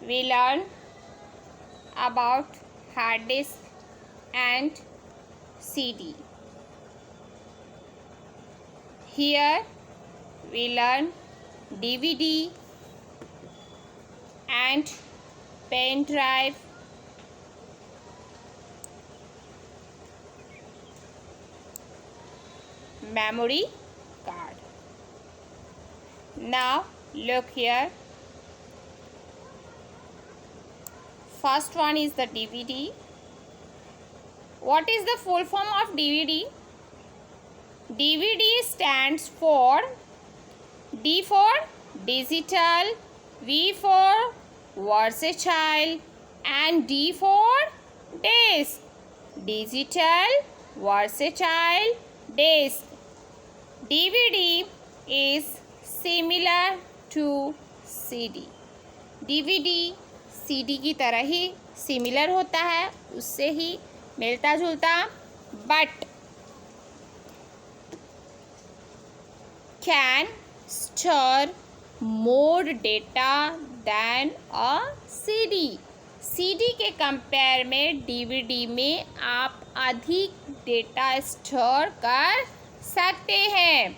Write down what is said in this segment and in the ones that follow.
we learn about hard disk and CD. Here we learn DVD and pen drive, memory card. Now look here. First one is the DVD. What is the full form of DVD? DVD stands for D for digital, V for versatile and D for disc. Digital, versatile, disc. DVD is similar to CD. DVD CD की तरह ही similar होता है, उससे ही मिलता जुलता, but can store more data then a CD. CD के compare में DVD में आप अधिक डेटा स्टोर कर सकते हैं.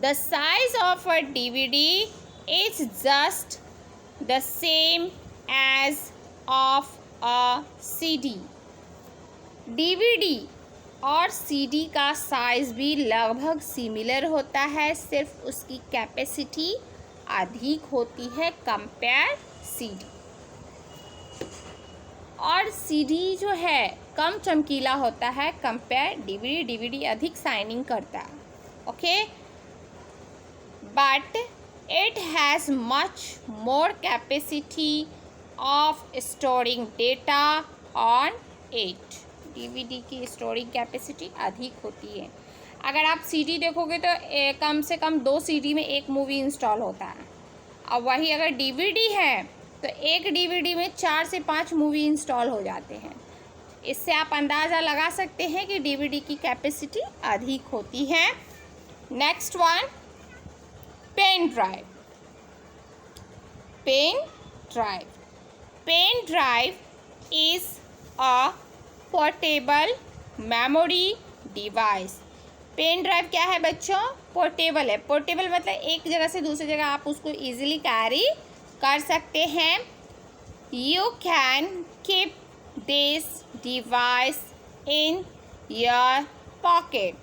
The size of a DVD is just the same as of a CD. DVD और CD का साइज भी लगभग सिमिलर होता है, सिर्फ उसकी कैपेसिटी अधिक होती है कंपेयर CD. और CD जो है कम चमकीला होता है कंपेयर DVD. DVD अधिक शाइनिंग करता है. Okay, but it has much more capacity of storing data on it. DVD की स्टोरिंग कैपेसिटी अधिक होती है. अगर आप CD देखोगे तो कम से कम 2 CD में एक मूवी इंस्टॉल होता है. अब वही अगर DVD है तो एक DVD में 4 से 5 मूवी इंस्टॉल हो जाते हैं. इससे आप अंदाज़ा लगा सकते हैं कि DVD की कैपेसिटी अधिक होती है. Next one, pen drive. Pen drive. Pen drive is a portable memory device. Pen drive क्या है बच्चों? पोर्टेबल है. पोर्टेबल मतलब एक जगह से दूसरी जगह आप उसको इजीली कैरी कर सकते हैं. You can keep this device in your pocket.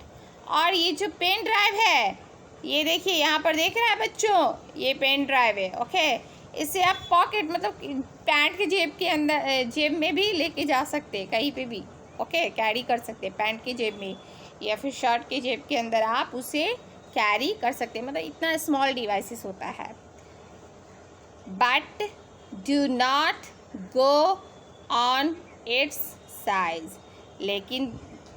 और ये जो पेन ड्राइव है, ये देखिए यहाँ पर देख रहे हैं बच्चों, ये पेन ड्राइव है. ओके, इसे आप पॉकेट मतलब पैंट के जेब के अंदर, जेब में भी लेके जा सकते हैं, कहीं पे भी. ओके, कैरी कर सकते हैं पैंट के जेब में या फिर शर्ट के जेब के अंदर आप उसे कैरी कर सकते हैं. मतलब इतना स्मॉल डिवाइसेस होता है. But do not go on it's size. लेकिन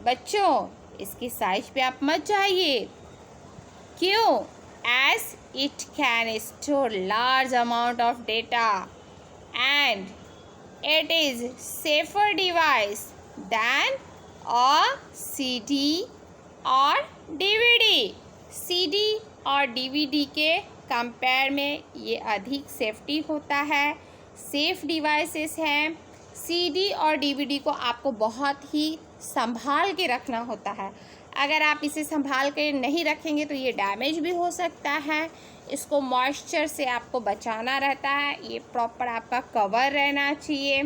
बच्चों इसकी साइज पे आप मत जाइए. क्यों? as it can store large amount of data and it is safer device than a CD और DVD. CD और DVD के कंपेयर में ये अधिक सेफ्टी होता है, सेफ डिवाइसेस हैं. CD और DVD को आपको बहुत ही संभाल के रखना होता है. अगर आप इसे संभाल के नहीं रखेंगे तो ये डैमेज भी हो सकता है. इसको मॉइस्चर से आपको बचाना रहता है. ये प्रॉपर आपका कवर रहना चाहिए.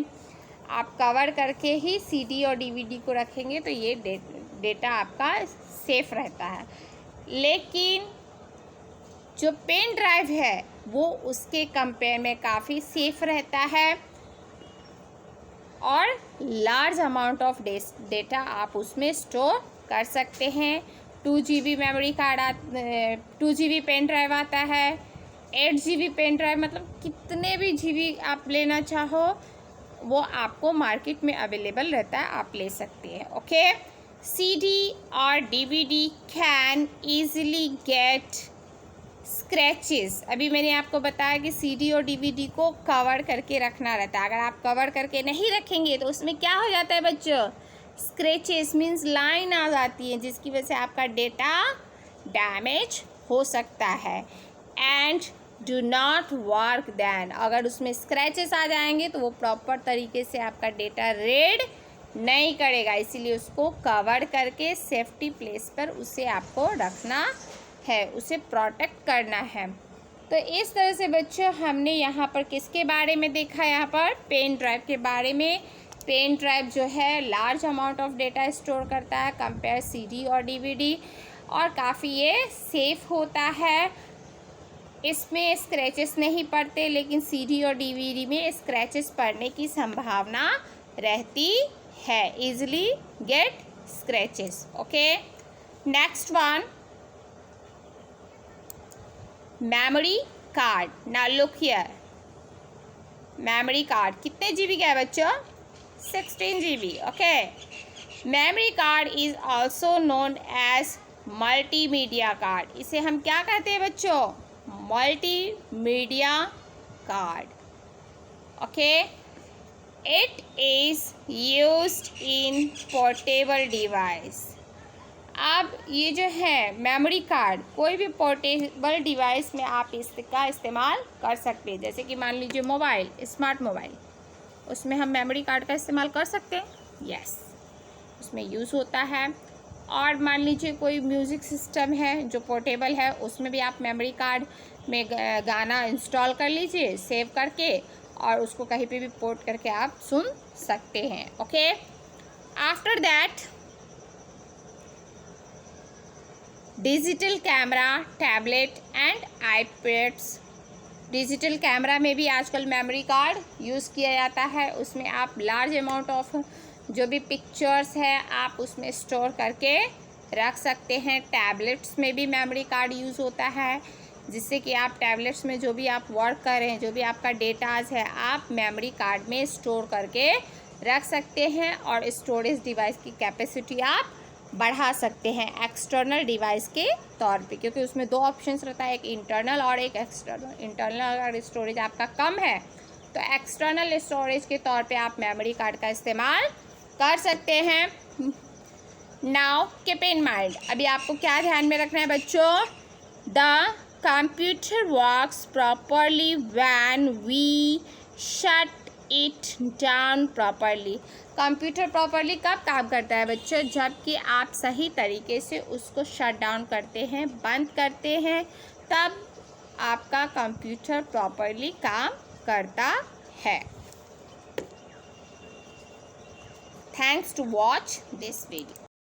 आप कवर करके ही CD और DVD को रखेंगे तो ये डेटा आपका सेफ रहता है. लेकिन जो पेन ड्राइव है वो उसके कंपेयर में काफ़ी सेफ रहता है और लार्ज अमाउंट ऑफ डेटा आप उसमें स्टोर कर सकते हैं. 2 GB memory card 2 GB pen drive आता है. 8 GB पेन ड्राइव, मतलब कितने भी GB आप लेना चाहो वो आपको मार्केट में अवेलेबल रहता है, आप ले सकते हैं. ओके, CD और DVD can easily get scratches. अभी मैंने आपको बताया कि CD और DVD को कवर करके रखना रहता है. अगर आप कवर करके नहीं रखेंगे तो उसमें क्या हो जाता है बच्चों? स्क्रैचेस मीन्स लाइन आ जाती है, जिसकी वजह से आपका डेटा डैमेज हो सकता है. And do not work then, अगर उसमें स्क्रैचेस आ जाएंगे तो वो प्रॉपर तरीके से आपका डेटा रीड नहीं करेगा, इसीलिए उसको कवर करके सेफ्टी प्लेस पर उसे आपको रखना है, उसे प्रोटेक्ट करना है। तो इस तरह से बच्चों हमने यहाँ पर किसके बारे में देखा, यहाँ पर पेन ड्राइव के बारे में। पेन ड्राइव जो है large amount of data store करता है कंपेयर सीडी और डीवीडी, और काफ़ी ये सेफ होता है, इसमें स्क्रैचेस नहीं पड़ते, लेकिन सीडी और डीवीडी में स्क्रैचेस पड़ने की संभावना रहती है, easily get scratches. Okay, next one, memory card. Now look here, memory card कितने जीबी का है बच्चों? 16 GB। Okay, memory card is also known as multimedia card. इसे हम क्या कहते हैं बच्चों? Multimedia card. Okay, it is used in portable device. अब ये जो है मेमोरी कार्ड, कोई भी पोर्टेबल डिवाइस में आप इसका इस्तेमाल कर सकते हैं, जैसे कि मान लीजिए मोबाइल, स्मार्ट मोबाइल, उसमें हम मेमोरी कार्ड का इस्तेमाल कर सकते हैं। यस, उसमें यूज़ होता है। और मान लीजिए कोई म्यूज़िक सिस्टम है जो पोर्टेबल है, उसमें भी आप मेमोरी कार्ड में गाना इंस्टॉल कर लीजिए सेव करके, और उसको कहीं पे भी पोर्ट करके आप सुन सकते हैं। Okay, after that digital camera, tablet and iPads. Digital camera में भी आजकल मेमोरी कार्ड यूज़ किया जाता है, उसमें आप लार्ज अमाउंट ऑफ जो भी पिक्चर्स है आप उसमें स्टोर करके रख सकते हैं। टैबलेट्स में भी मेमोरी कार्ड यूज़ होता है, जिससे कि आप टैबलेट्स में जो भी आप वर्क कर रहे हैं, जो भी आपका डेटाज है, आप मेमोरी कार्ड में स्टोर करके रख सकते हैं, और स्टोरेज डिवाइस की कैपेसिटी आप बढ़ा सकते हैं एक्सटर्नल डिवाइस के तौर पे, क्योंकि उसमें दो ऑप्शंस रहता है, एक इंटरनल और एक एक्सटर्नल। इंटरनल अगर स्टोरेज आपका कम है तो एक्सटर्नल स्टोरेज के तौर पे आप मेमोरी कार्ड का इस्तेमाल कर सकते हैं। नाउ कीप इन माइंड, अभी आपको क्या ध्यान में रखना है बच्चों? The computer works properly when we shut it down properly. Computer properly कब काम करता है बच्चों? जबकि आप सही तरीके से उसको शट डाउन करते हैं, बंद करते हैं, तब आपका कंप्यूटर प्रॉपरली काम करता है। Thanks to watch this video.